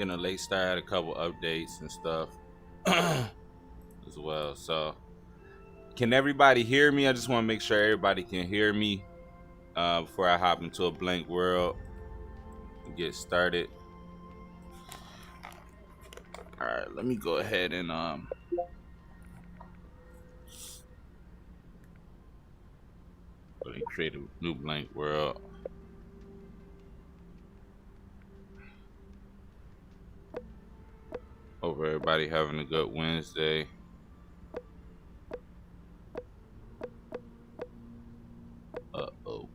getting a late start, had a couple updates and stuff as well. So, can everybody hear me? I just want to make sure everybody can hear me before I hop into a blank world and get started. All right, let me go ahead and let me create a new blank world. Hope everybody having a good Wednesday. Uh-oh.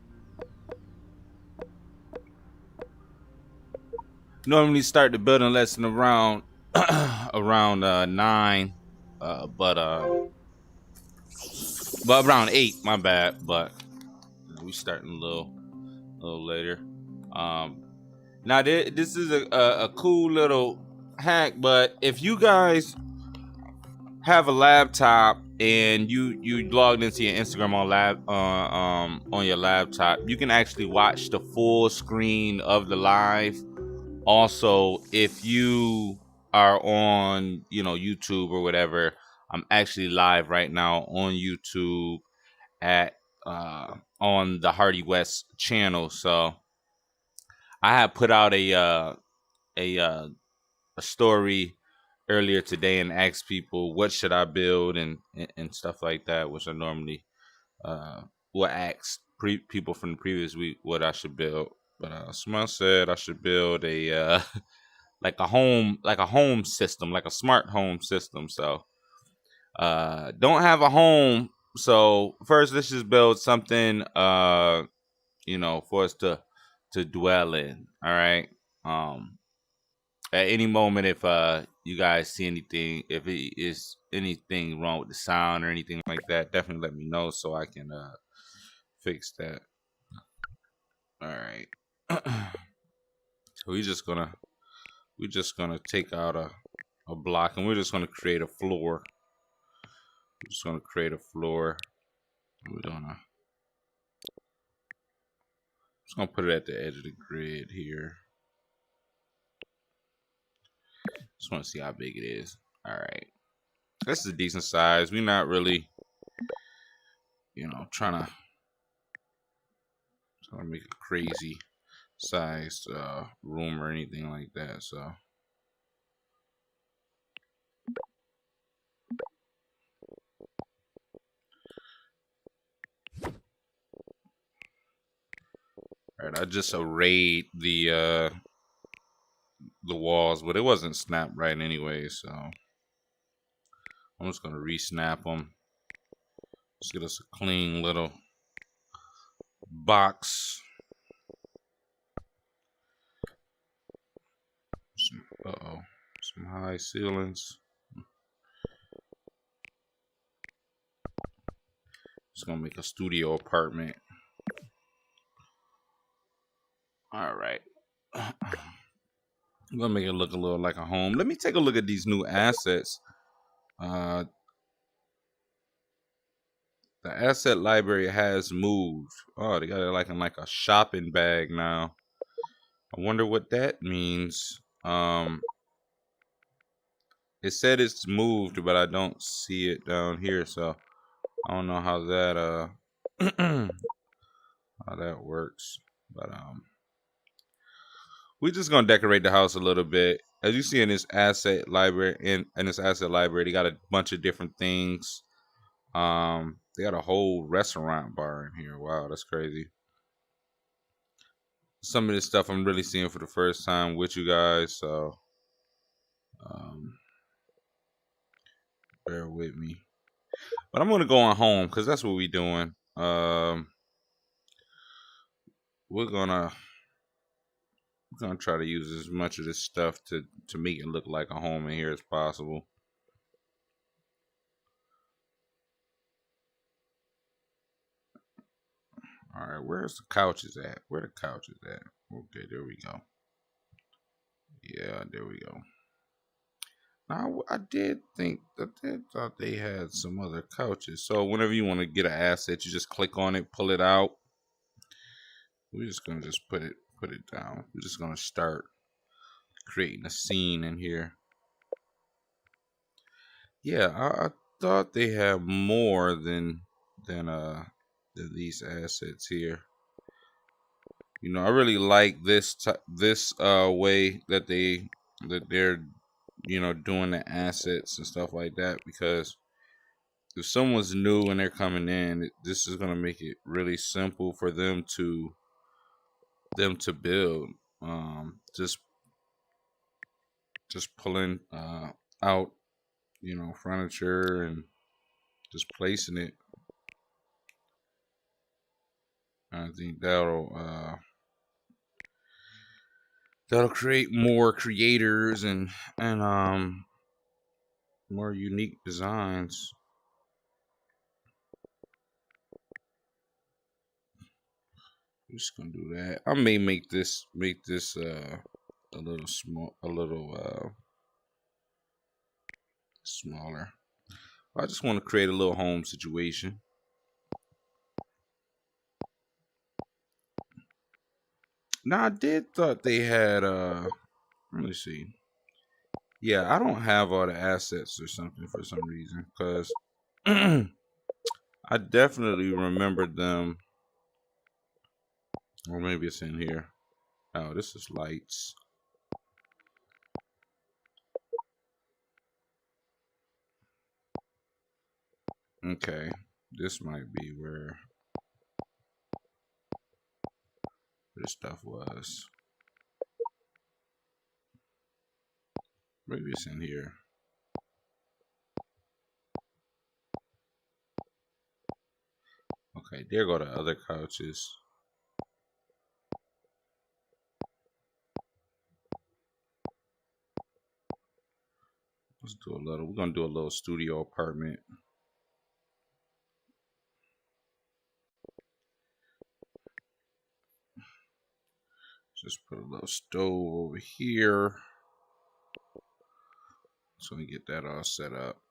Normally start the building lesson around around 9, but around 8. My bad, but we starting a little later. Now this is a cool little hack, but if you guys have a laptop and you logged into your Instagram on your laptop, you can actually watch the full screen of the live. Also, if you are on YouTube or whatever, I'm actually live right now on YouTube at on the Hardy West channel. So I have put out a story earlier today and asked people what should I build and stuff like that, which I normally will ask people from the previous week what I should build. But someone said I should build a like a home system, like a smart home system. So don't have a home. So first let's just build something for us to dwell in. All right. At any moment, if you guys see anything, if it is anything wrong with the sound or anything like that, definitely let me know so I can fix that. All right. So we're just gonna take out a block and we're just gonna create a floor. We're just gonna create a floor. We're just gonna put it at the edge of the grid here. Just want to see how big it is. All right, this is a decent size. We're not really, trying to make a crazy sized room or anything like that. So, all right, I just arrayed the walls, but it wasn't snapped right anyway. So I'm just gonna re-snap them. Let's get us a clean little box. Some high ceilings. Just gonna make a studio apartment. All right. I'm gonna make it look a little like a home. Let me take a look at these new assets. The asset library has moved. Oh, they got it like in like a shopping bag now. I wonder what that means. It said it's moved, but I don't see it down here, so I don't know how that how that works. But we're just gonna decorate the house a little bit. As you see in this asset library, in this asset library, they got a bunch of different things. They got a whole restaurant bar in here. Wow, that's crazy. Some of this stuff I'm really seeing for the first time with you guys, so bear with me. But I'm gonna go on home because that's what we're doing. We're gonna try to use as much of this stuff to make it look like a home in here as possible. All right, where's the couches at? Where the couch is at? Okay, there we go. Yeah, there we go. Now, I did thought they had some other couches. So whenever you want to get an asset, you just click on it, pull it out. We're just gonna put it down. We're just gonna start creating a scene in here. Yeah, I thought they have more than these assets here. You know, I really like this way that they're doing the assets and stuff like that, because if someone's new and they're coming in, this is gonna make it really simple for them to build. Just pulling out furniture and just placing it. I think that'll create more creators and more unique designs. Just gonna do that. I may make this a little smaller. I just want to create a little home situation. Now I did thought they had let me see. Yeah, I don't have all the assets or something for some reason, because I definitely remembered them. Or maybe it's in here. Oh, this is lights. Okay, this might be where this stuff was. Maybe it's in here. Okay, there go the other couches. Let's do a little. We're gonna do a little studio apartment. Just put a little stove over here. So we get that all set up.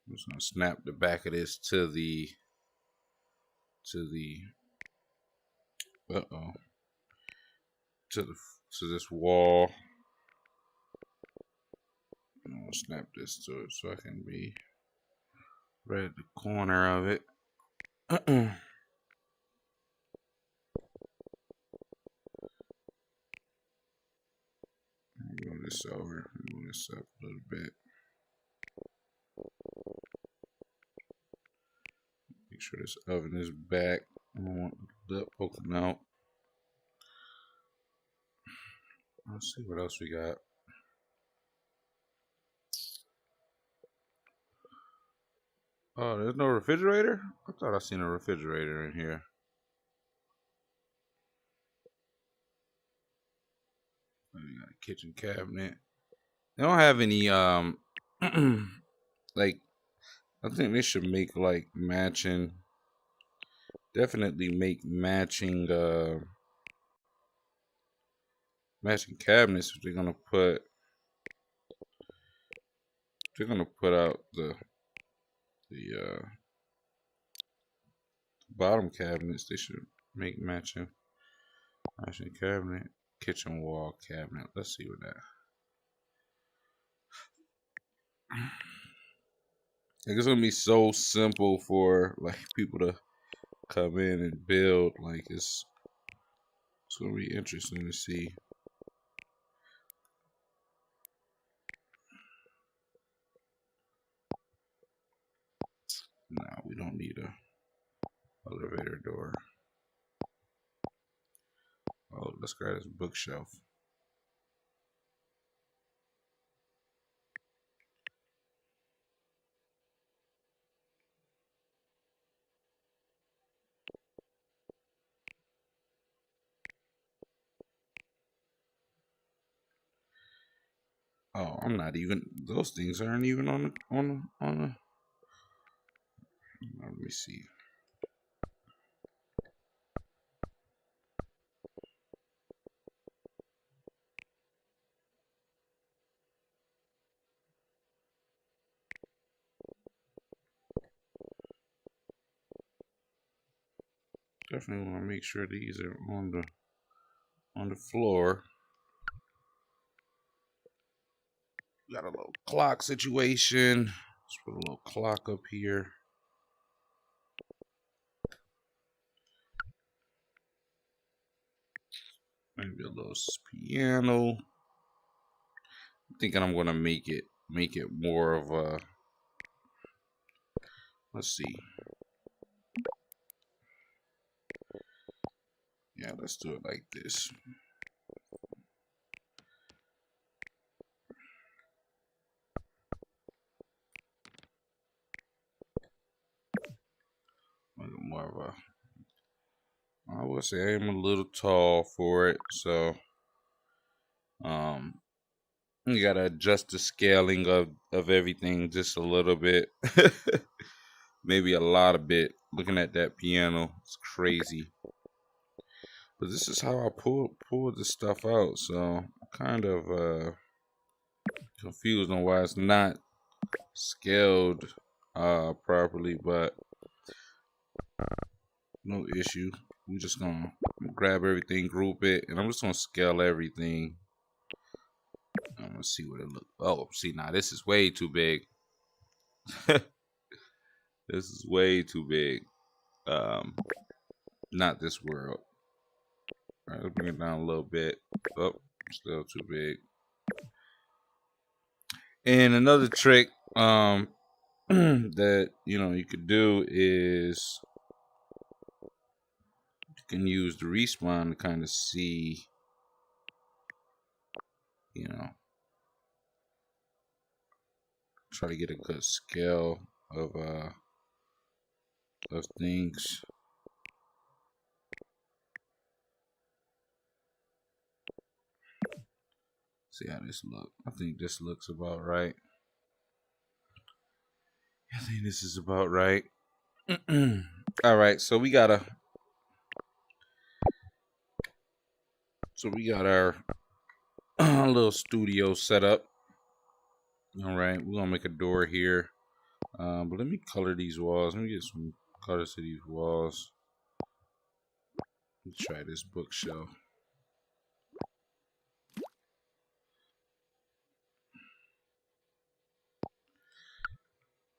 I'm just gonna snap the back of this to the uh-oh to this wall. I'm gonna snap this to it so I can be right at the corner of it. Move this over, move this up a little bit. Make sure this oven is back. I don't want the lip poking out. Let's see what else we got. Oh, there's no refrigerator? I thought I seen a refrigerator in here. We got a kitchen cabinet. They don't have any like, I think they should make like matching, definitely make matching matching cabinets if they're gonna put out the bottom cabinets. They should make matching cabinet, kitchen wall cabinet. Let's see what that. Like, it's gonna be so simple for like people to come in and build. Like, it's gonna be interesting to see. No, we don't need a elevator door. Oh, let's grab this bookshelf. Oh, I'm not even. Those things aren't even on the. Let me see. definitely want to make sure these are on the floor. Got a little clock situation. Let's put a little clock up here. Maybe a little piano. I'm thinking I'm gonna make it more of a. Let's see. Yeah, let's do it like this. More of a. I would say I'm a little tall for it, so you gotta adjust the scaling of everything just a little bit. Maybe a lot of bit. Looking at that piano, it's crazy. But this is how I pull this stuff out, so I'm kind of confused on why it's not scaled properly, but no issue. We're just gonna grab everything, group it, and I'm just gonna scale everything. I'm gonna see what it looks. Oh, see, now this is way too big. This is way too big. Not this world. All right, let's bring it down a little bit. Oh, still too big. And another trick that you could do is you can use the respawn to kind of see, try to get a good scale of things. See how this looks. I think this looks about right. I think this is about right. All right, so we got our little studio set up. All right, we're gonna make a door here, but let me color these walls. Let me get some colors to these walls. Let's try this bookshelf.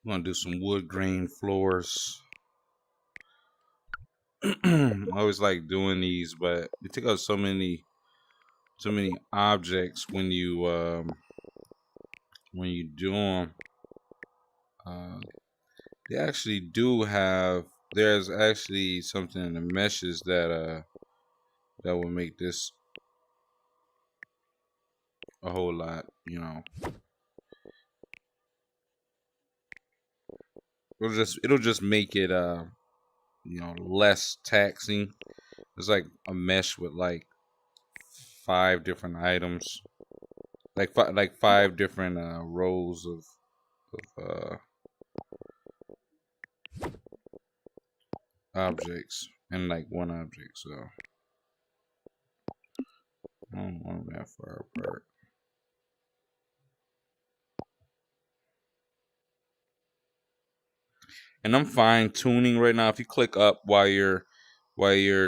I'm gonna do some wood grain floors. I always like doing these, but they take out so many objects when you do them. They actually do have. There's actually something in the meshes that will make this a whole lot. It'll just make it less taxing. It's like a mesh with like 5 different items, like five different rows of objects and like one object. So I don't want that far apart. And I'm fine tuning right now. If you click up while you're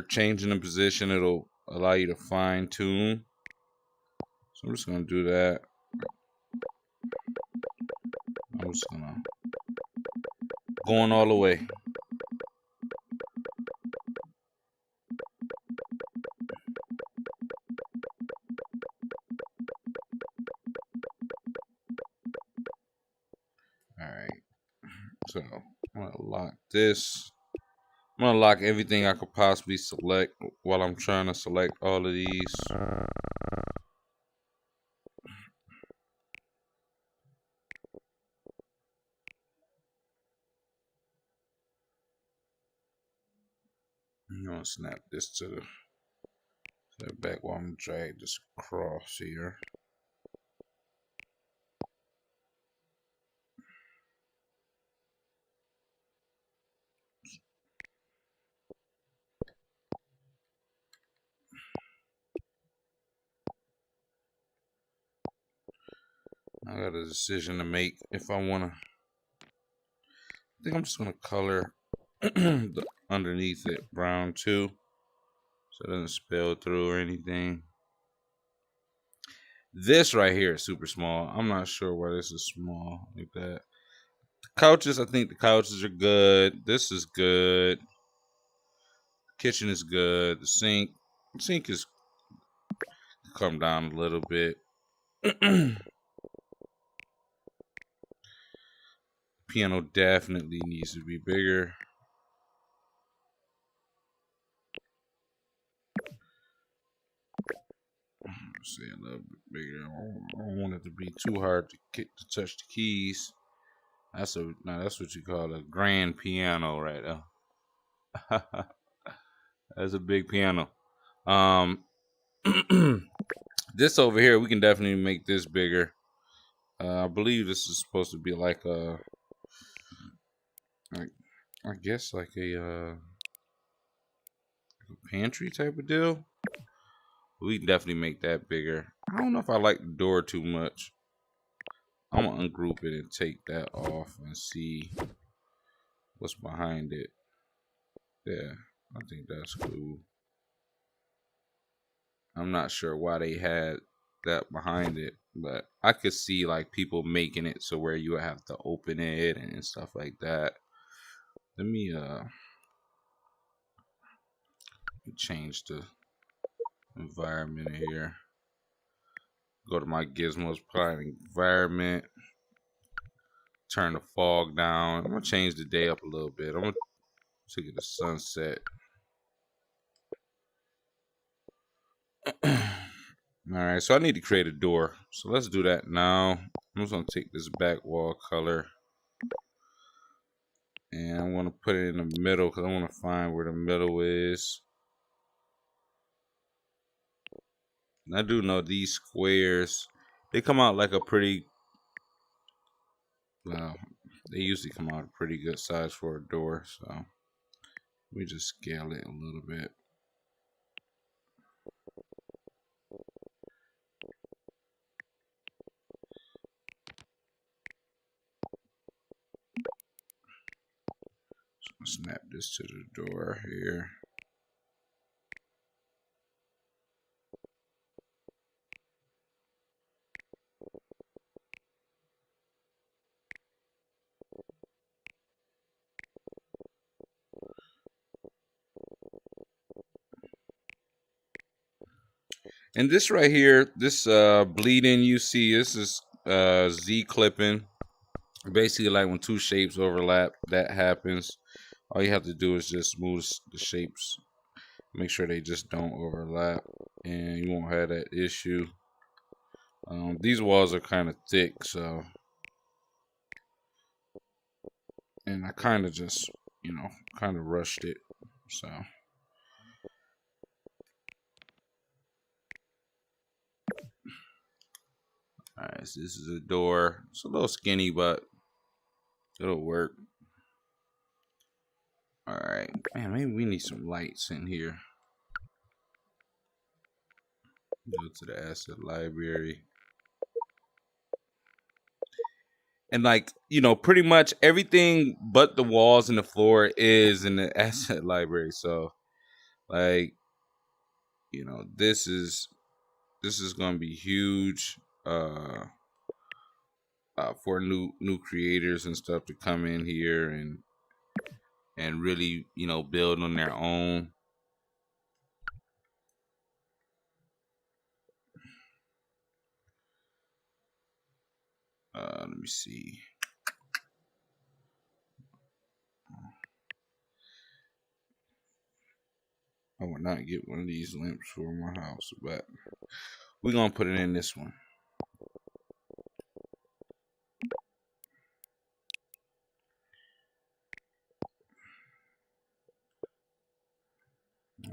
changing the position, it'll allow you to fine tune. So I'm just gonna do that. I'm just gonna going all the way. All right. So I'm gonna lock this. I'm gonna lock everything I could possibly select while I'm trying to select all of these. I'm gonna snap this to the back while I'm drag this across here. I got a decision to make if I wanna. I think I'm just gonna color the underneath it brown too, so it doesn't spill through or anything. This right here is super small. I'm not sure why this is small like that. The couches, I think the couches are good. This is good. Kitchen is good. The sink is come down a little bit. Piano definitely needs to be bigger. Say a little bit bigger. I don't want it to be too hard to touch the keys. That's what you call a grand piano right there. That's a big piano. This over here, we can definitely make this bigger. I believe this is supposed to be like a, I guess like a pantry type of deal. We can definitely make that bigger. I don't know if I like the door too much. I'm gonna ungroup it and take that off and see what's behind it. Yeah, I think that's cool. I'm not sure why they had that behind it, but I could see like people making it so where you would have to open it and stuff like that. Let me change the environment here. Go to my gizmos, probably environment. Turn the fog down. I'm gonna change the day up a little bit. I'm gonna take it to sunset. Alright, so I need to create a door. So let's do that now. I'm just gonna take this back wall color and I want to put it in the middle because I want to find where the middle is. And I do know these squares, they come out like a pretty, well, they usually come out a pretty good size for a door. So we just scale it a little bit. Snap this to the door here. And this right here, this bleeding you see, this is Z clipping. Basically, like when two shapes overlap, that happens. All you have to do is just move the shapes, make sure they just don't overlap, and you won't have that issue. These walls are kind of thick, so, and I kind of just, kind of rushed it, so. Alright, so this is a door. It's a little skinny, but it'll work. Alright, man, maybe we need some lights in here. Go to the asset library. And like, pretty much everything but the walls and the floor is in the asset library. So like, this is gonna be huge for new creators and stuff to come in here and really, build on their own. Let me see. I would not get one of these lamps for my house, but we're gonna put it in this one.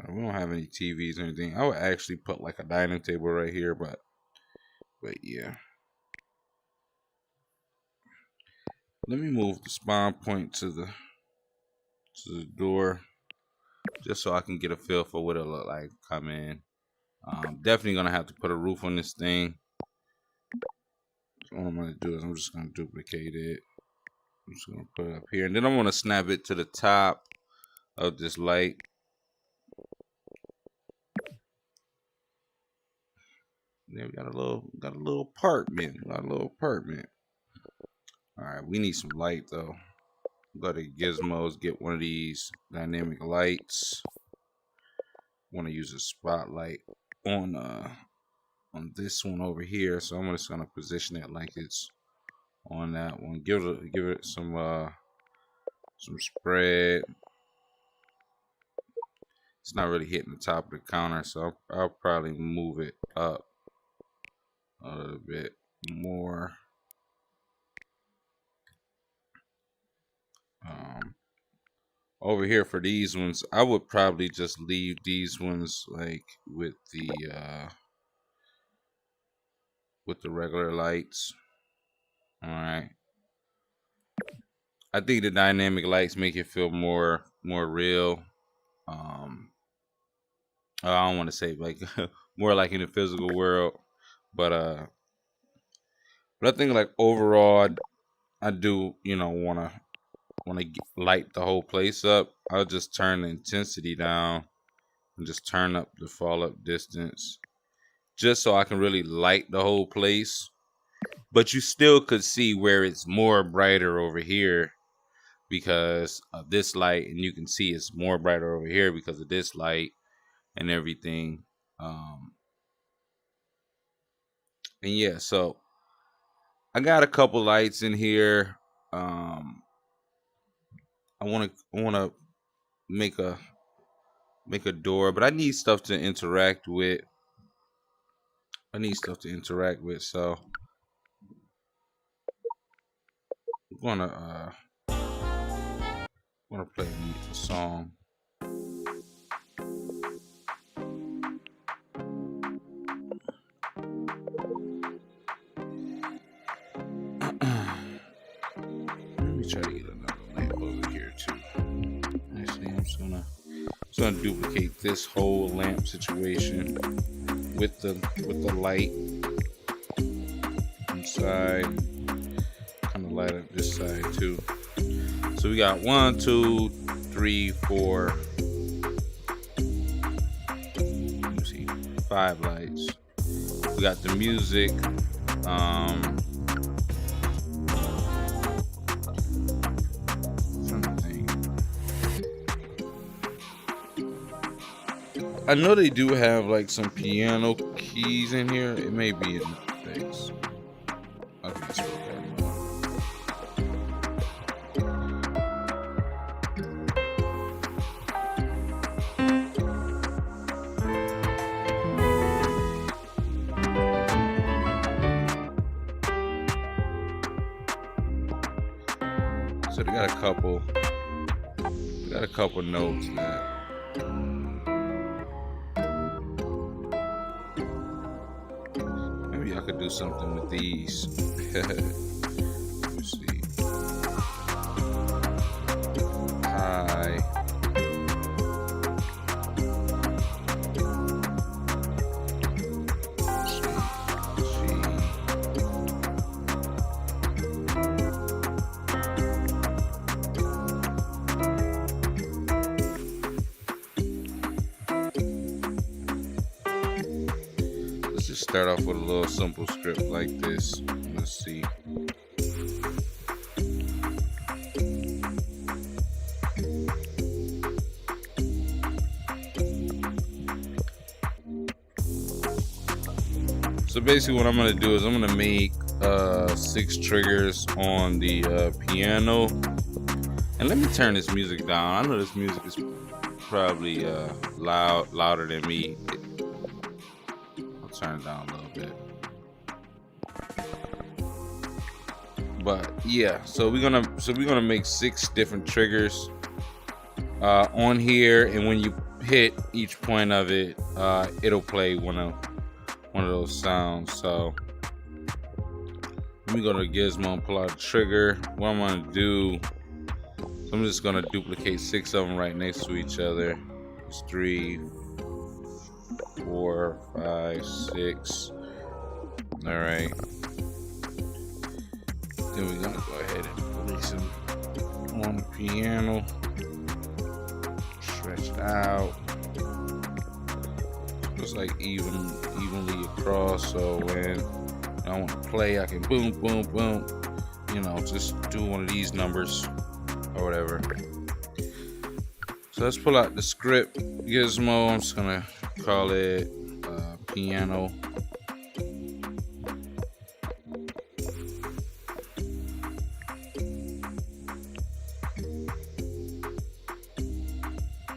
We don't have any TVs or anything. I would actually put like a dining table right here, but yeah. Let me move the spawn point to the door, just so I can get a feel for what it look like come in. Definitely gonna have to put a roof on this thing. So what I'm gonna do is I'm just gonna duplicate it. I'm just gonna put it up here, and then I'm gonna snap it to the top of this light. Then we got a little apartment. All right, we need some light though. Go to gizmos, get one of these dynamic lights. Want to use a spotlight on this one over here, so I'm just gonna position it like it's on that one. Give it some spread. It's not really hitting the top of the counter, so I'll probably move it up a little bit more. Over here for these ones, I would probably just leave these ones like with the regular lights. All right. I think the dynamic lights make it feel more real. I don't want to say like more like in the physical world, but I think like overall, I do want to light the whole place up. I'll just turn the intensity down and just turn up the fall up distance, just so I can really light the whole place. But you still could see where it's more brighter over here because of this light, and you can see it's more brighter over here because of this light and everything. And yeah, so I got a couple lights in here. I want to make a door, but I need stuff to interact with. So I'm gonna play a song. Let me try to get another lamp over here too. Actually, I'm just gonna duplicate this whole lamp situation with the light inside. Kind of light up this side too. So we got 1, 2, 3, 4. Let me see, 5 lights. We got the music. I know they do have like some piano keys in here. It may be in the face. Okay, that's okay. So they got a couple notes that maybe I could do something with these. Let me see. High. Start off with a little simple script like this. Let's see. So basically what I'm going to do is I'm going to make 6 triggers on the piano. And let me turn this music down. I know this music is probably louder than me. Turn it down a little bit. But yeah, so we're gonna make 6 different triggers on here, and when you hit each point of it, it'll play one of those sounds. So let me go to Gizmo and pull out a trigger. What I'm gonna do, so I'm just gonna duplicate 6 of them right next to each other. It's 3, 4, 5, 6. All right. Then we're gonna go ahead and place them on the piano. out. Just like evenly across. So when I want to play, I can boom, boom, boom. You know, just do one of these numbers or whatever. So let's pull out the script gizmo. I'm just gonna call it piano.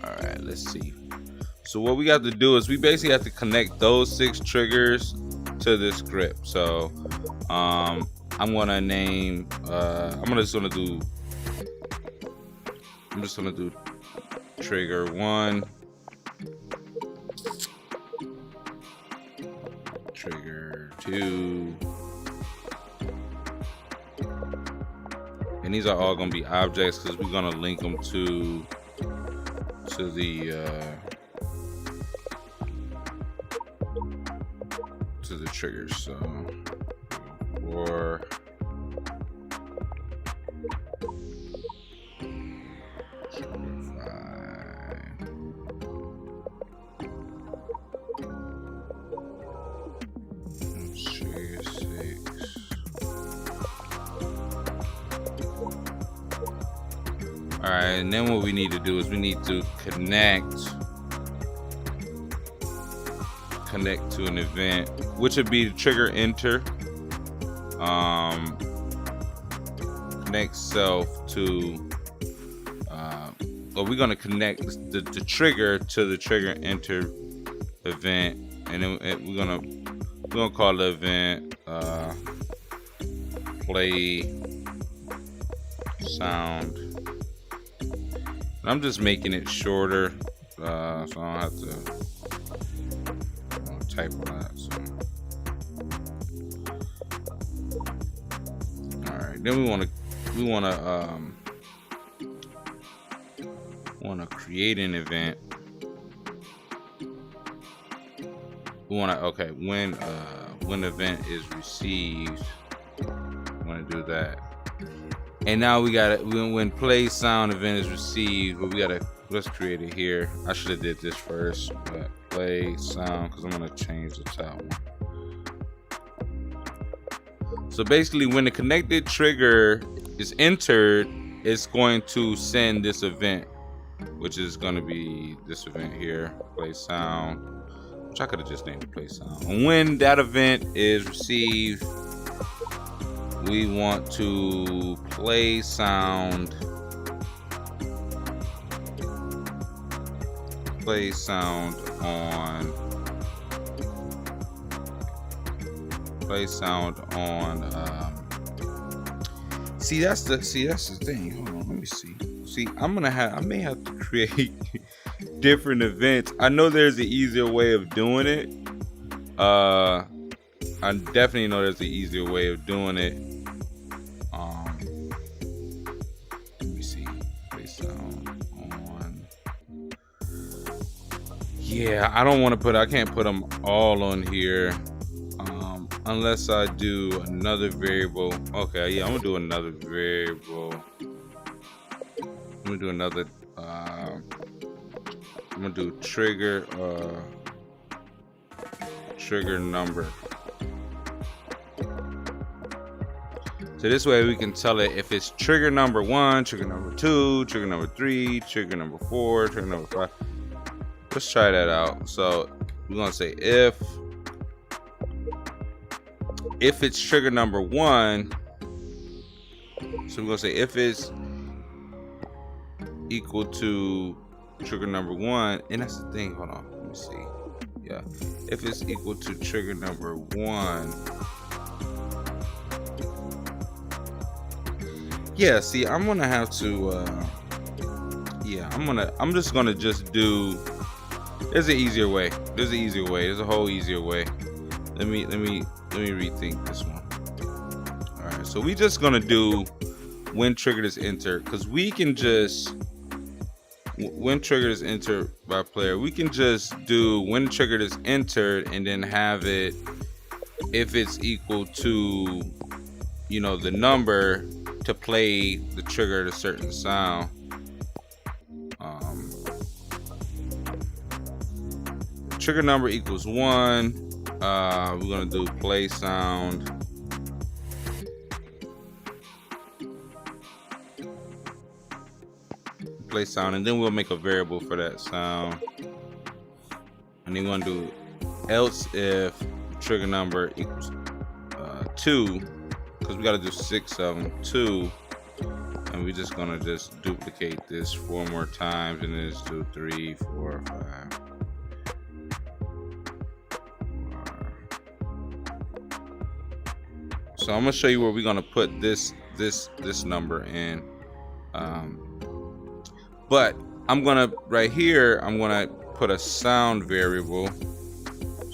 All right, let's see. So what we got to do is we basically have to connect those 6 triggers to the script. So I'm gonna name. I'm just gonna do trigger 1, trigger 2, and these are all gonna be objects because we're gonna link them to the triggers. So 4, 5, trigger 6. All right, and then what we need to do is we need to connect to an event, which would be the trigger enter. Connect self to, or we're gonna connect the trigger to the trigger enter event, and then we're gonna call the event play sound. And I'm just making it shorter, so I don't have to type on that. So, all right. Then we want to create an event. We want to when event is received. I want to do that. And now we got it when play sound event is received. But let's create it here. I should have did this first, but play sound, because I'm gonna change the top one. So basically, when the connected trigger is entered, it's going to send this event, which is going to be this event here, play sound, which I could have just named play sound. And when that event is received, we want to play sound on see that's the thing. Hold on, let me see. I may have to create different events. I know there's an easier way of doing it. I definitely know there's an easier way of doing it. Let me see. Play sound on. Yeah, I can't put them all on here. Unless I do another variable. Okay, yeah, I'm gonna do another variable. I'm gonna do another. I'm gonna do trigger number. So this way we can tell it if it's trigger number 1, trigger number 2, trigger number 3, trigger number 4, trigger number 5. Let's try that out. So we're gonna say if it's trigger number 1, so we're gonna say if it's equal to trigger number 1, and that's the thing. Hold on, let me see. Yeah, if it's equal to trigger number 1. Yeah, see, I'm gonna have to. I'm just gonna do. There's an easier way. There's a whole easier way. Let me rethink this one. All right, so we just gonna do when triggered is entered, because we can just when triggered is entered by player. We can just do when triggered is entered and then have it if it's equal to the number to play the trigger at a certain sound. trigger number equals 1. We're gonna do play sound. Play sound, and then we'll make a variable for that sound. And then we're gonna do else if trigger number equals 2, because we gotta do 6 of them, 2. And we're just gonna just duplicate this 4 more times, and then just do 3, 4, 5. So I'm gonna show you where we're gonna put this number in. But I'm gonna right here, I'm gonna put a sound variable. So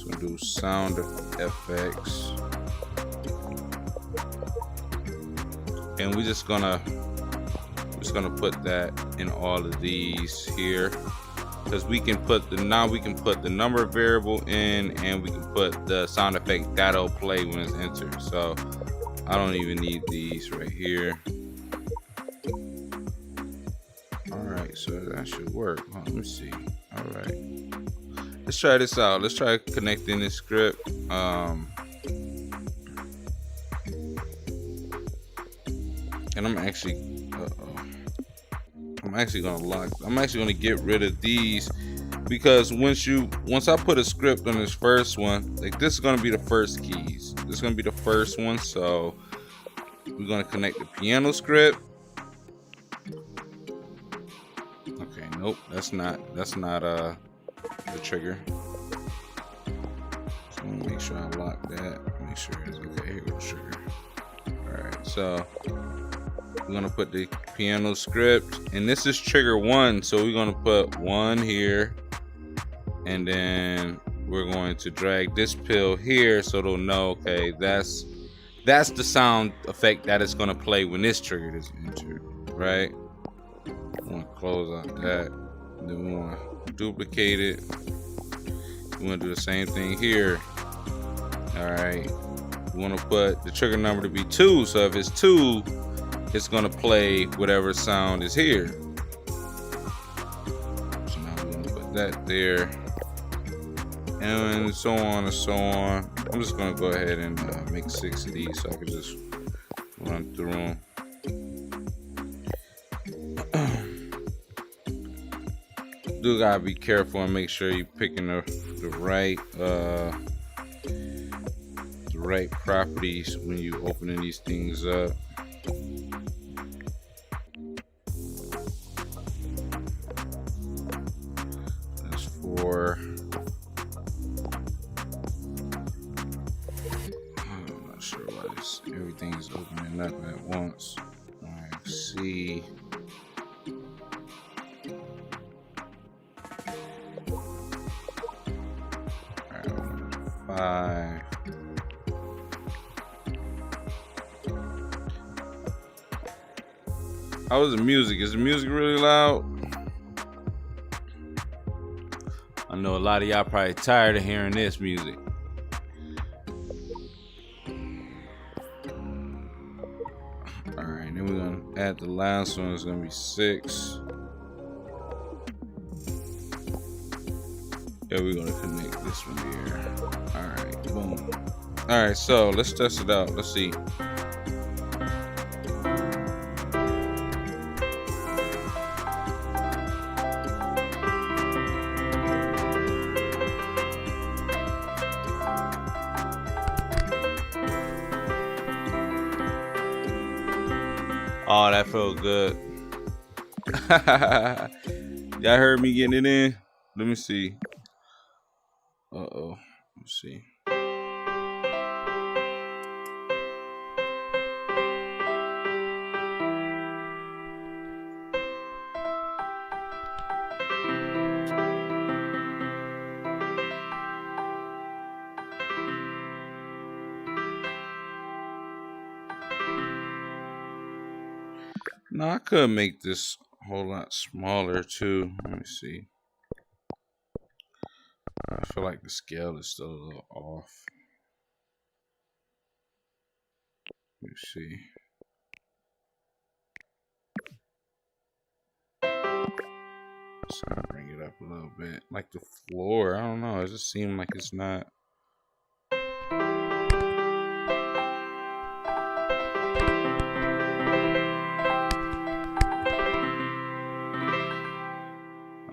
I'm gonna do sound FX, and we're just gonna put that in all of these here, because we can put the number variable in, and we can put the sound effect that'll play when it's entered. So I don't even need these right here. All right, so that should work. Let me see. All right, let's try this out. Let's try connecting this script. And I'm actually gonna get rid of these, because once I put a script on this first one, like this is gonna be the first keys. This is gonna be the first one. So we're gonna connect the piano script. Okay, nope, that's not the trigger. So I'm gonna make sure I lock that. Make sure it's okay. Here goes trigger. All right, so we're gonna put the piano script, and this is trigger 1. So we're gonna put 1 here, and then we're going to drag this pill here so they'll know, okay, that's the sound effect that is gonna play when this trigger is entered, right? I'm gonna close out that, and then we wanna duplicate it. We're gonna do the same thing here. All right, we wanna put the trigger number to be 2. So if it's 2, it's gonna play whatever sound is here. So now we're gonna put that there, and so on and so on. I'm just gonna go ahead and make 6 of these so I can just run through them. Do gotta be careful and make sure you're picking the right properties when you opening these things up. That's 4. I'm not sure why everything's opening up at once. All right, C. All right, 5. How is the music? Is the music really loud? I know a lot of y'all probably tired of hearing this music. All right, then we're gonna add the last one. It's gonna be 6. Yeah, we're gonna connect this one here. All right, boom. All right, so let's test it out. Let's see. Oh, that felt good. Y'all heard me getting it in? Let me see. Uh-oh. Let's see. No, I could make this a whole lot smaller too. Let me see. I feel like the scale is still a little off. Let me see. Just gonna bring it up a little bit. Like the floor, I don't know. It just seemed like it's not.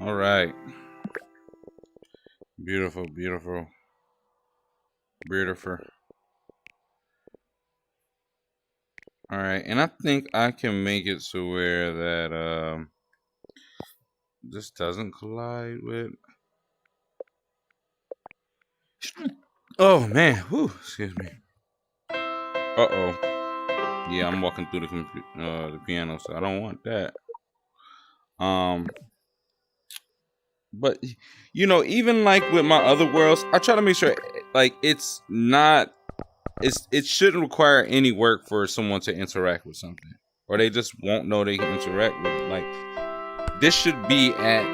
All right. Beautiful, beautiful, beautiful. All right, and I think I can make it to where that this doesn't collide with. Oh man, whew, excuse me. Uh-oh. Yeah, I'm walking through the piano, so I don't want that. But even like with my other worlds, I try to make sure like it's not it shouldn't require any work for someone to interact with something. Or they just won't know they can interact with it. Like this should be at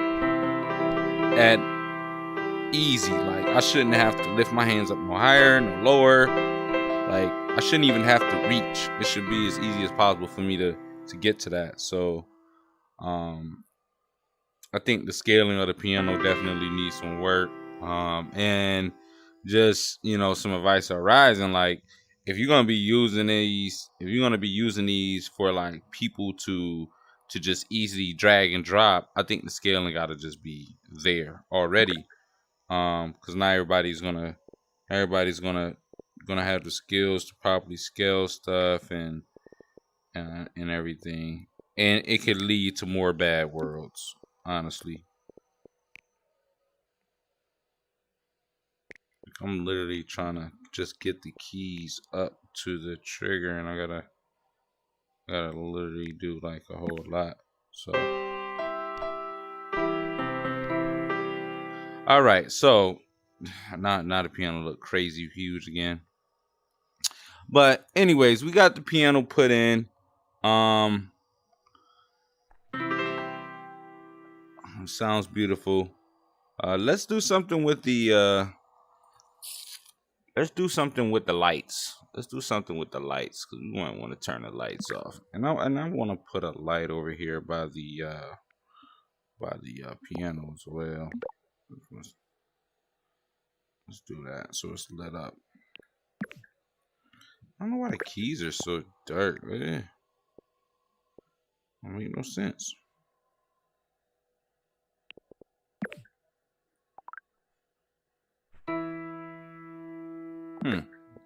easy. Like I shouldn't have to lift my hands up no higher, no lower. Like I shouldn't even have to reach. It should be as easy as possible for me to get to that. So I think the scaling of the piano definitely needs some work. And just some advice on Ryzen, like if you're gonna be using these for like people to just easily drag and drop, I think the scaling gotta just be there already. Because not everybody's gonna have the skills to properly scale stuff and everything, and it could lead to more bad worlds, honestly. I'm literally trying to just get the keys up to the trigger, and I gotta literally do like a whole lot. So, all right. So, not a piano look crazy huge again. But anyways, we got the piano put in. Sounds beautiful. Let's do something with the lights. Let's do something with the lights because we might want to turn the lights off. And I want to put a light over here by the piano as well. Let's do that so it's lit up. I don't know why the keys are so dark, man. Don't make no sense.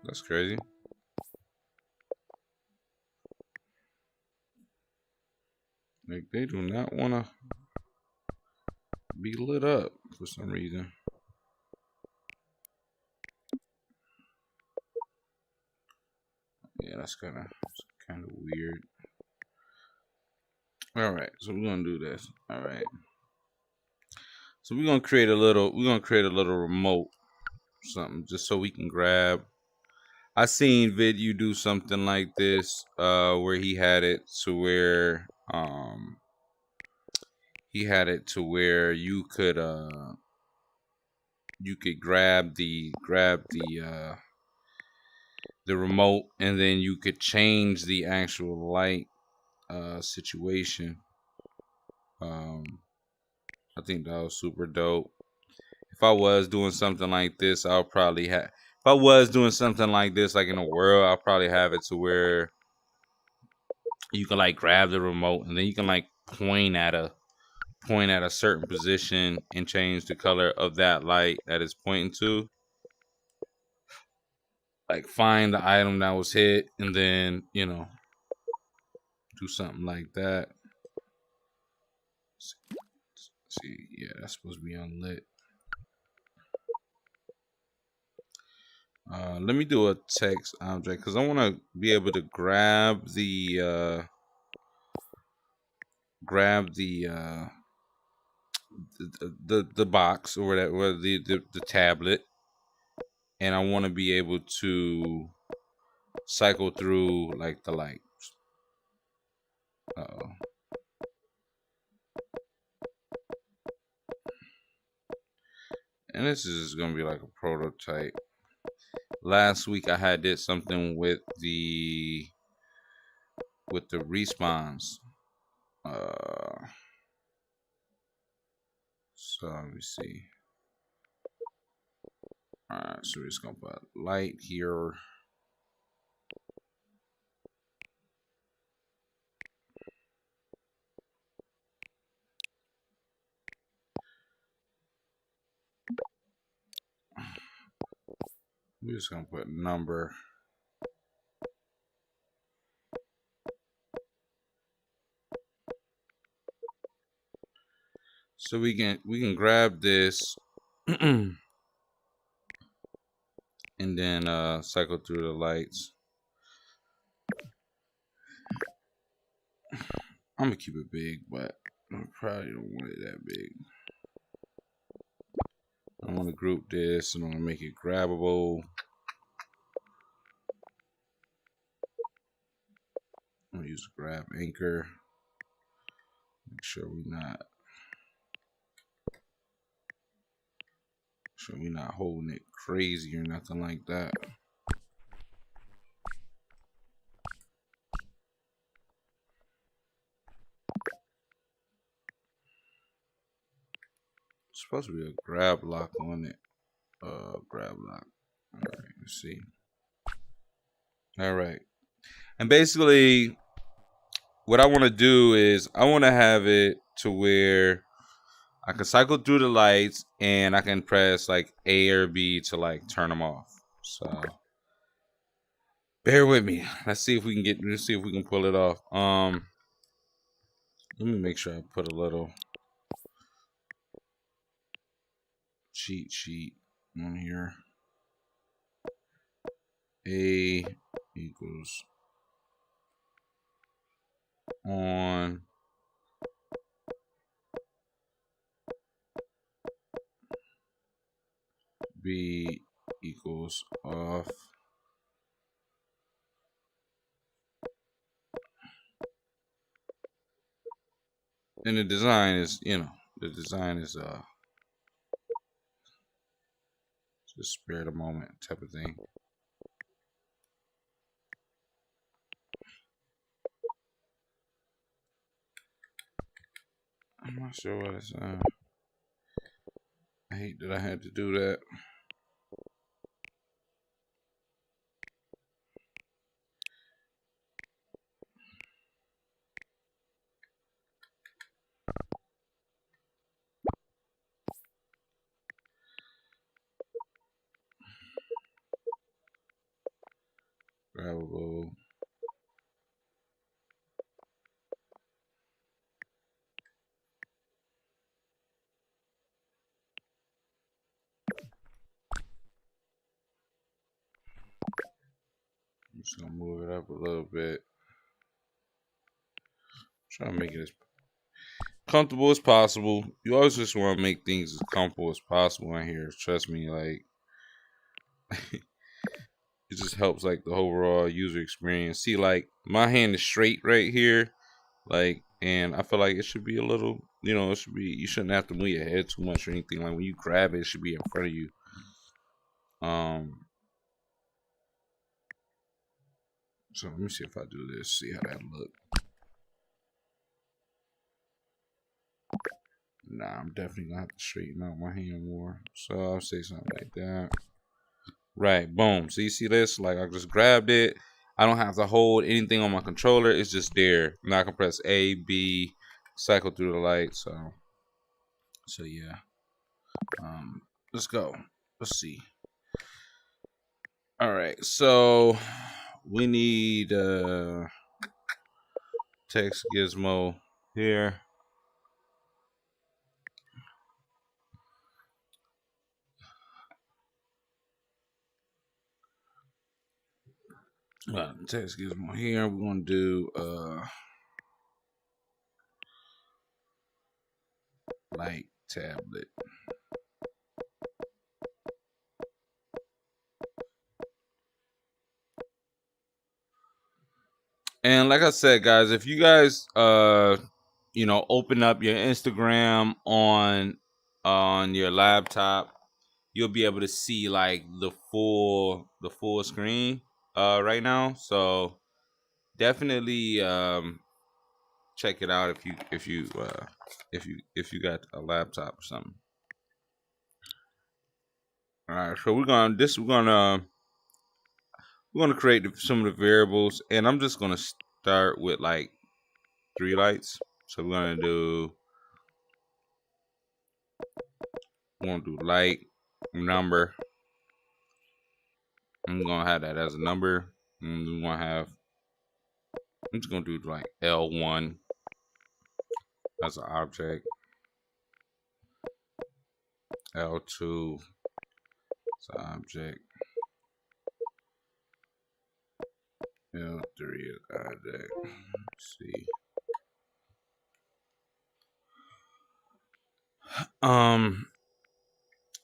That's crazy. Like they do not want to be lit up for some reason. Yeah, that's kind of weird. All right, so we're gonna do this. All right, so we're gonna create a little remote, something just so we can grab. I seen you do something like this, where he had it to where you could grab the remote, and then you could change the actual light situation. I think that was super dope. If I was doing something like this, I'll probably have. If I was doing something like this, like in a world, I'll probably have it to where you can like grab the remote, and then you can like point at a certain position and change the color of that light that it's pointing to. Like find the item that was hit, and then do something like that. See, yeah, that's supposed to be unlit. Let me do a text object because I want to be able to grab the box or whatever, the tablet, and I want to be able to cycle through like the lights. Uh-oh. And this is gonna be like a prototype. Last week I did something with the respawns. So let me see. All right, so we're just gonna put light here. We're just gonna put number. So we can grab this and then cycle through the lights. I'm gonna keep it big, but I probably don't want it that big. I want to group this and I'm gonna make it grabbable. I'm gonna use a grab anchor. Make sure we're not holding it crazy or nothing like that. It's supposed to be a grab lock on it. Grab lock. All right, let's see. All right, and basically, what I want to do is I want to have it to where I can cycle through the lights and I can press like A or B to like turn them off. So bear with me. Let's see if we can pull it off. Let me make sure I put a little cheat sheet on here. A equals on, B equals off. And the design is, just spare the moment type of thing. I'm not sure what it's I hate that I had to do that. Grabbable. I'm just gonna move it up a little bit. Try to make it as comfortable as possible. You always just want to make things as comfortable as possible in here. Trust me, like it just helps like the overall user experience. See, like my hand is straight right here, like, and I feel like it should be a little, it should be. You shouldn't have to move your head too much or anything. Like when you grab it, it should be in front of you. So let me see if I do this. See how that look. Nah, I'm definitely gonna have to straighten out my hand more. So I'll say something like that. Right, boom. So you see this? Like I just grabbed it. I don't have to hold anything on my controller. It's just there. Now I can press A, B, cycle through the light. So yeah. Let's go. Let's see. All right. So we need text gizmo here. Text gizmo here. We're gonna do light tablet. And like I said, guys, if you guys open up your Instagram on your laptop, you'll be able to see like the full screen right now. So definitely check it out if you got a laptop or something. All right, so we're gonna create some of the variables, and I'm just gonna start with like 3 lights. So we're gonna do light number. I'm gonna have that as a number, and we want to have. I'm just gonna do like L1 as an object, L2 as an object, L3 as an object. Let's see.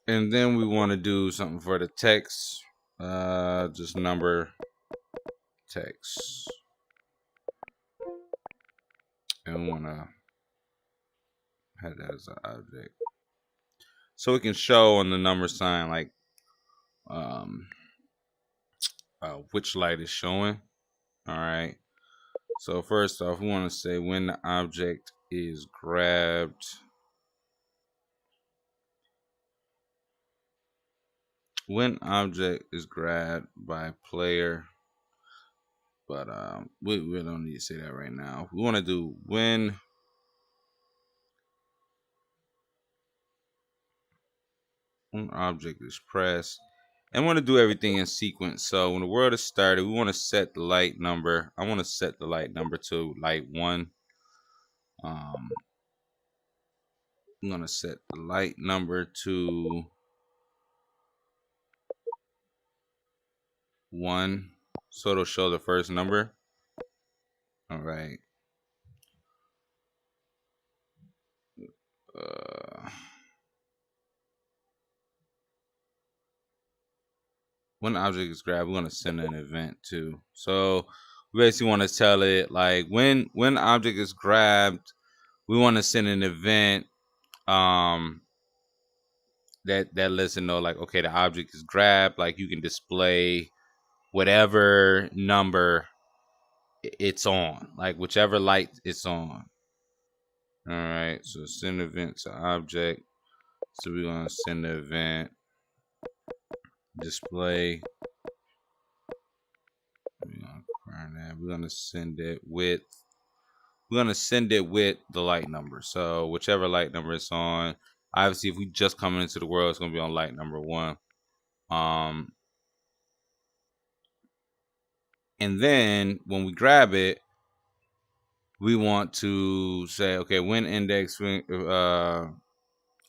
And then we want to do something for the text. Just number text, and we want to have that as an object, so it can show on the number sign like which light is showing. All right. So first off, we want to say when the object is grabbed. When object is grabbed by player, but we don't need to say that right now. We want to do when object is pressed, and we want to do everything in sequence. So when the world is started, we want to set the light number. I want to set the light number to light 1. I'm gonna set the light number to 1, so it'll show the first number. All right. When the object is grabbed, we're gonna send an event too. So we basically want to tell it like when the object is grabbed, we want to send an event that lets it know like, okay, the object is grabbed. Like you can display whatever number it's on, like whichever light it's on. All right, so send event to object. So we're gonna send the event display. We're gonna send it with the light number. So whichever light number it's on. Obviously, if we just coming into the world, it's gonna be on light number 1. And then when we grab it, we want to say, okay, when index, when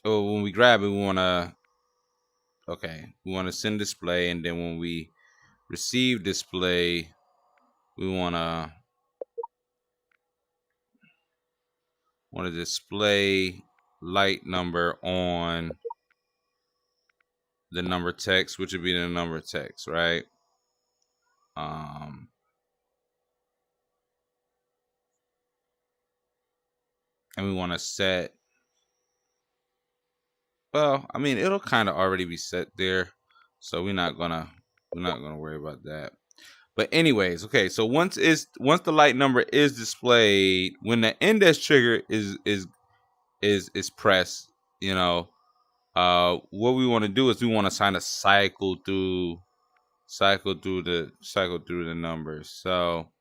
we grab it, we want to send display, and then when we receive display, we want to display light number on the number text, which would be the number text, right? And we want to set. Well, I mean, it'll kind of already be set there, so we're not gonna worry about that. But anyways, okay. So once the light number is displayed, when the index trigger is pressed, what we want to do is we want to kind of cycle through the numbers. So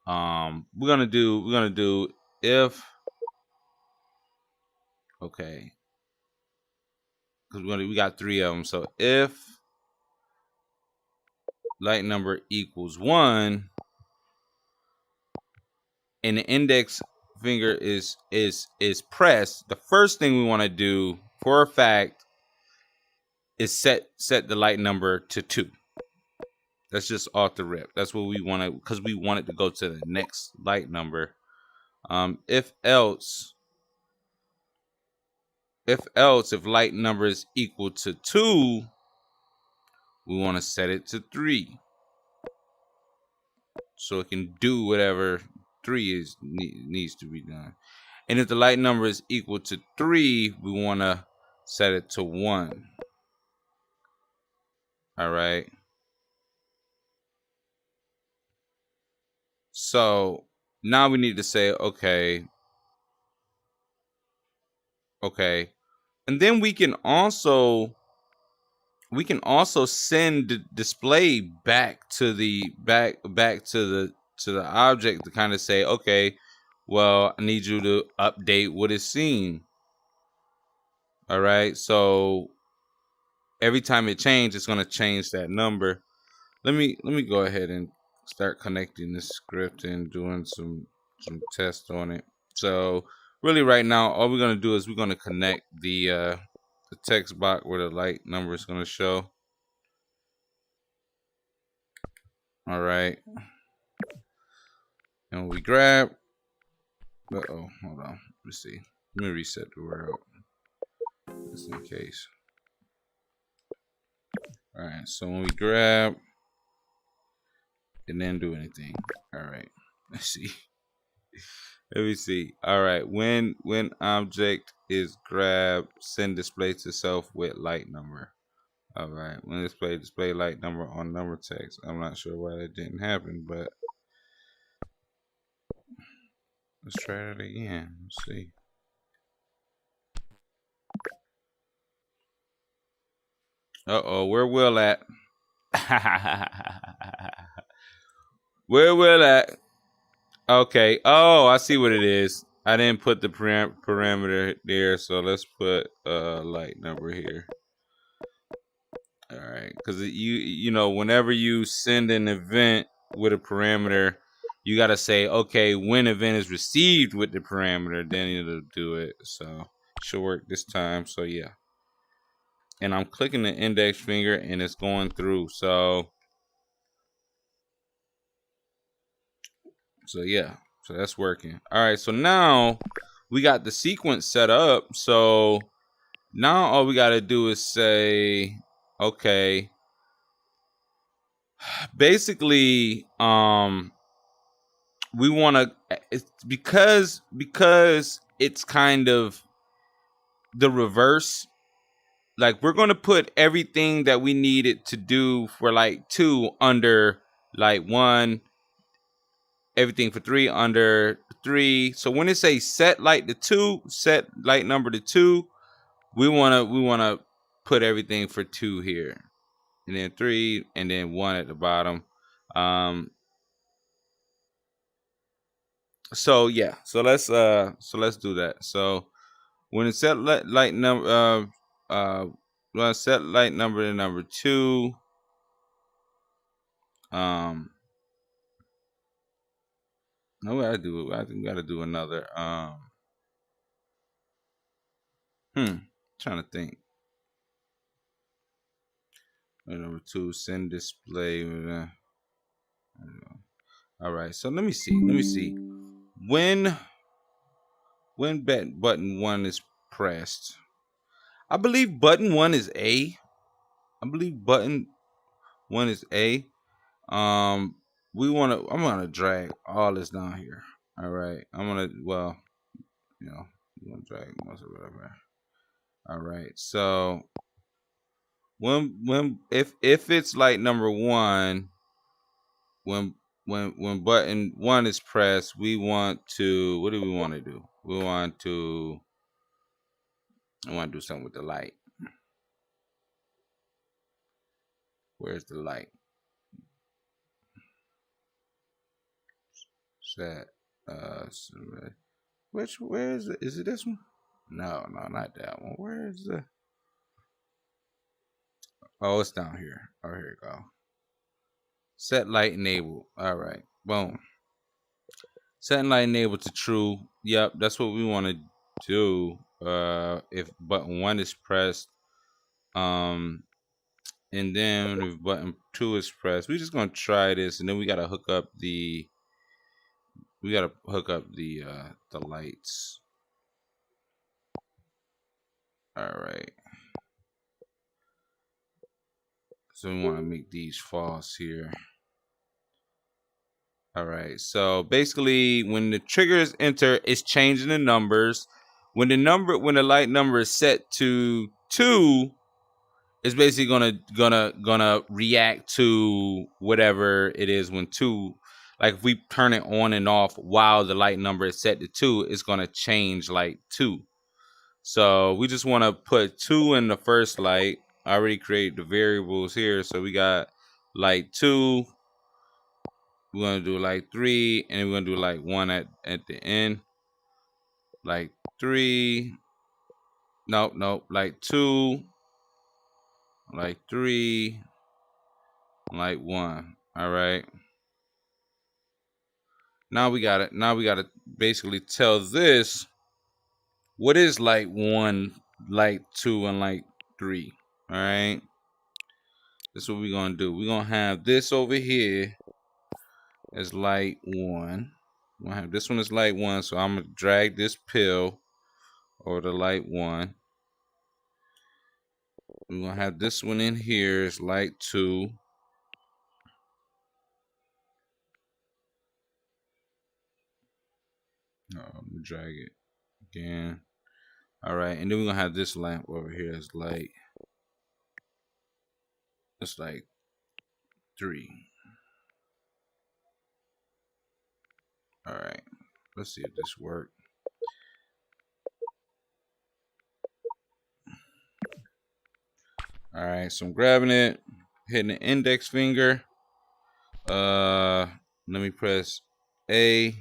we're gonna do if, okay, because we got 3 of them. So if light number equals 1 and the index finger is pressed, the first thing we want to do for a fact is set the light number to 2. That's just off the rip. That's what we want to, because we want it to go to the next light number. If light number is equal to 2, we want to set it to 3, so it can do whatever 3 needs to be done. And if the light number is equal to 3, we want to set it to 1. All right. So now we need to say, okay. And then we can also we can also send the display back to the to the object to kind of say, okay, well, I need you to update what is seen. All right, so every time it changes, it's going to change that number. Let me go ahead and start connecting this script and doing some tests on it. So really, right now, all we're going to do is we're going to connect the text box where the light number is going to show. All right, and we grab. Uh-oh, hold on. Let's see. Let me reset the world just in case. All right, so when we grab, and then do anything. All right, let's see. Let me see. All right, when object is grabbed, send display to self with light number. All right, when display light number on number text. I'm not sure why that didn't happen, but let's try that again. Let's see. Uh-oh, where Will at? Where Will at? Okay. Oh, I see what it is. I didn't put the parameter there, so let's put light number here. All right, because you know, whenever you send an event with a parameter, you got to say, okay, when event is received with the parameter, then it'll do it. So it should work this time. So yeah, and I'm clicking the index finger and it's going through. So yeah, so that's working. All right, so now we got the sequence set up. So now all we got to do is say, okay, basically, we want to, because it's kind of the reverse. Like, we're going to put everything that we needed to do for like 2 under like 1, everything for 3 under 3. So when it says set light to 2, set light number to 2, we want to put everything for 2 here, and then 3, and then 1 at the bottom. So yeah, so let's do that. So when it set light number set light number to number 2, no, I think we gotta do another trying to think. Number 2, send display. All right, so let me see. When button 1 is pressed, I believe button 1 is A. Button 1 is A. I'm gonna drag all this down here. All right, I'm gonna drag most of it up there. All right, so if it's light number 1, when button 1 is pressed, we want to, what do we want to do? I want to do something with the light. Where's the light? Set where is it? Is it this one? No, not that one. Where is the? Oh, it's down here. Oh, here we go. Set light enabled. All right, boom. Set light enabled to true. Yep, that's what we want to do. If button 1 is pressed, and then if button 2 is pressed, we're just gonna try this, and then we gotta hook up the lights. All right. So we want to make these false here. All right. So basically, when the triggers enter, it's changing the numbers. When the light number is set to 2, it's basically gonna react to whatever it is when 2. Like, if we turn it on and off while the light number is set to 2, it's gonna change like 2. So we just want to put 2 in the first light. I already created the variables here. So we got light 2. We're gonna do light 3, and we're gonna do light 1 at the end. Light 3. Nope. Light 2. Light 3. Light 1. All right. Now we got it. Now we gotta basically tell this what is light 1, light 2, and light 3. All right. That's what we're gonna do. We're gonna have this over here as light 1. We're gonna have this one as light 1. So I'm gonna drag this pill over to light 1. We're gonna have this one in here as light 2. I'm gonna drag it again. All right, and then we're gonna have this lamp over here as light. It's like 3. All right, let's see if this works. All right, so I'm grabbing it, hitting the index finger. Let me press A.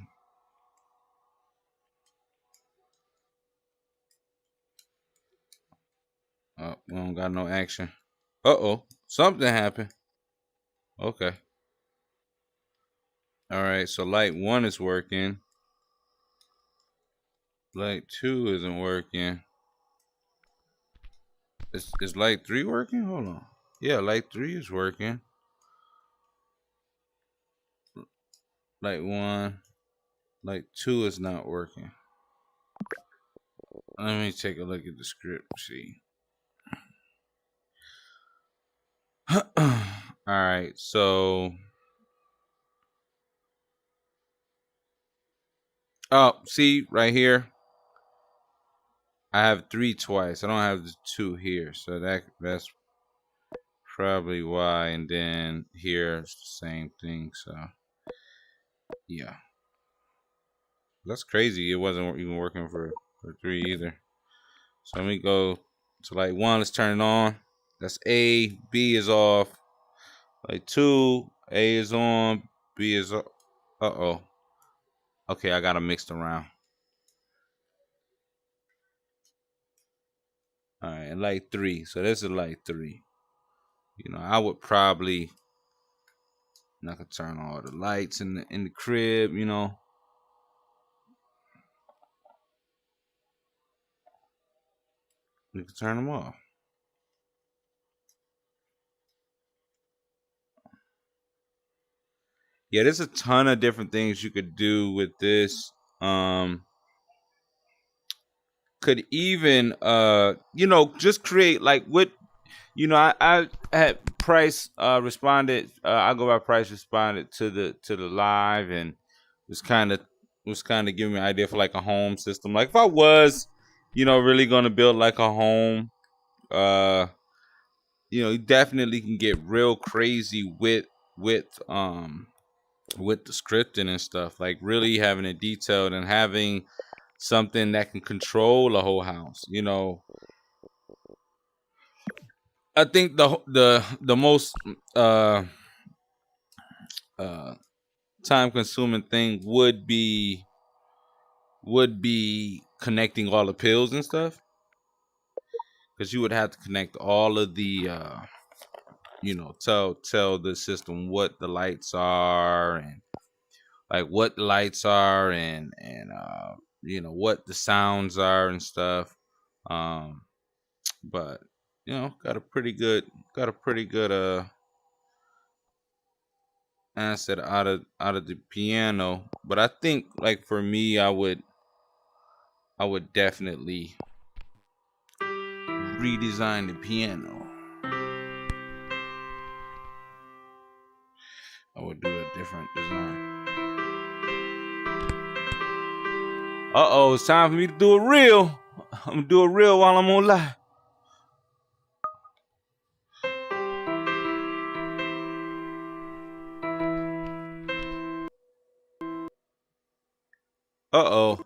Oh, we don't got no action. Uh-oh, something happened. Okay. All right, so light 1 is working. Light 2 isn't working. Is light 3 working? Hold on. Yeah, light 3 is working. Light 1. Light 2 is not working. Let me take a look at the script, see. Alright, so see right here. I have 3 twice. I don't have the 2 here. So that's probably why. And then here it's the same thing. So yeah. That's crazy. It wasn't even working for 3 either. So let me go to light 1. Let's turn it on. That's A. B is off. Light 2. A is on. B is off. Uh-oh. Okay, I got them mixed around. All right, light 3. So this is light 3. You know, I would probably I could turn all the lights in the crib, you know. You can turn them off. Yeah, there's a ton of different things you could do with this. Could even you know, just create like what, you know, I had Price responded. I go by Price responded to the live, and was kind of giving me an idea for like a home system. Like if I was, you know, really gonna build like a home, you know, you definitely can get real crazy with the scripting and stuff. Like really having it detailed and having something that can control a whole house. You know, I think the most time consuming thing would be connecting all the pills and stuff, because you would have to connect all of the you know, tell the system what the lights are, and like what the lights are, and you know what the sounds are and stuff. But you know, got a pretty good answer out of the piano. But I think like for me, I would definitely redesign the piano. I would do a different design. Uh-oh, it's time for me to do a reel. I'm gonna do a reel while I'm on live. Uh-oh.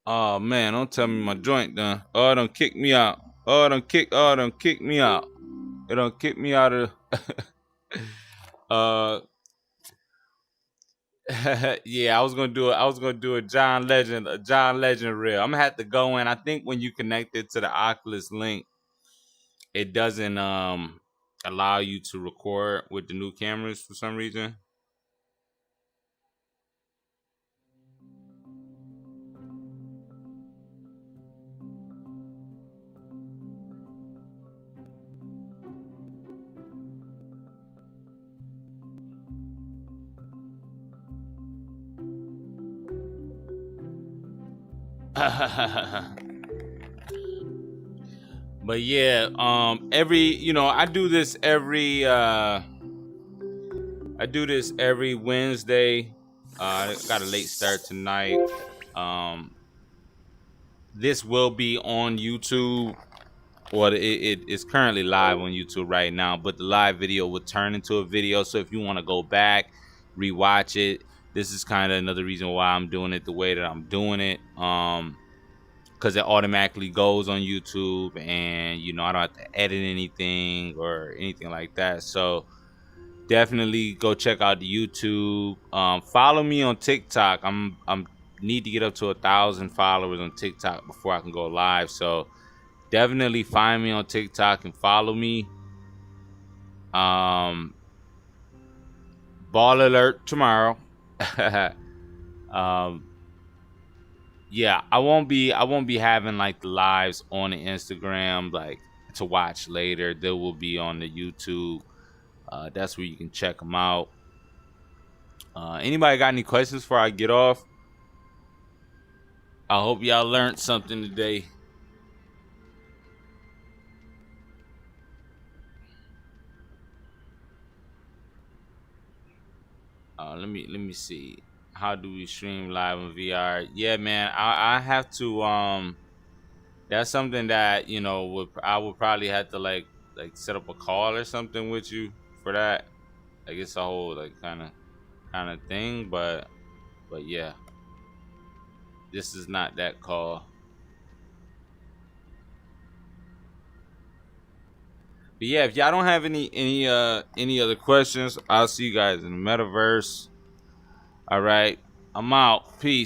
Oh man, don't tell me my joint done. Oh, it done kicked me out. Don't kick me out. It don't kick me out of uh yeah, I was gonna do a John Legend reel. I'm gonna have to go in. I think when you connect it to the Oculus link, it doesn't allow you to record with the new cameras for some reason. But yeah, I do this every Wednesday. I got a late start tonight. This will be on YouTube. Well, it is currently live on YouTube right now, but the live video will turn into a video. So if you want to go back, rewatch it, this is kind of another reason why I'm doing it the way that I'm doing it. Because it automatically goes on YouTube, and I don't have to edit anything or anything like that. So definitely go check out the YouTube. Follow me on TikTok. I'm need to get up to 1,000 followers on TikTok before I can go live. So definitely find me on TikTok and follow me. Ball alert tomorrow. Yeah, I won't be having like the lives on the Instagram like to watch later. They will be on the YouTube. That's where you can check them out. Anybody got any questions before I get off? I hope y'all learned something today. Let me see. How do we stream live in VR? Yeah, man, I have to. That's something that I would probably have to like set up a call or something with you for that. Like it's a whole like kind of thing, but yeah, this is not that call. But yeah, if y'all don't have any other questions, I'll see you guys in the metaverse. All right, I'm out. Peace.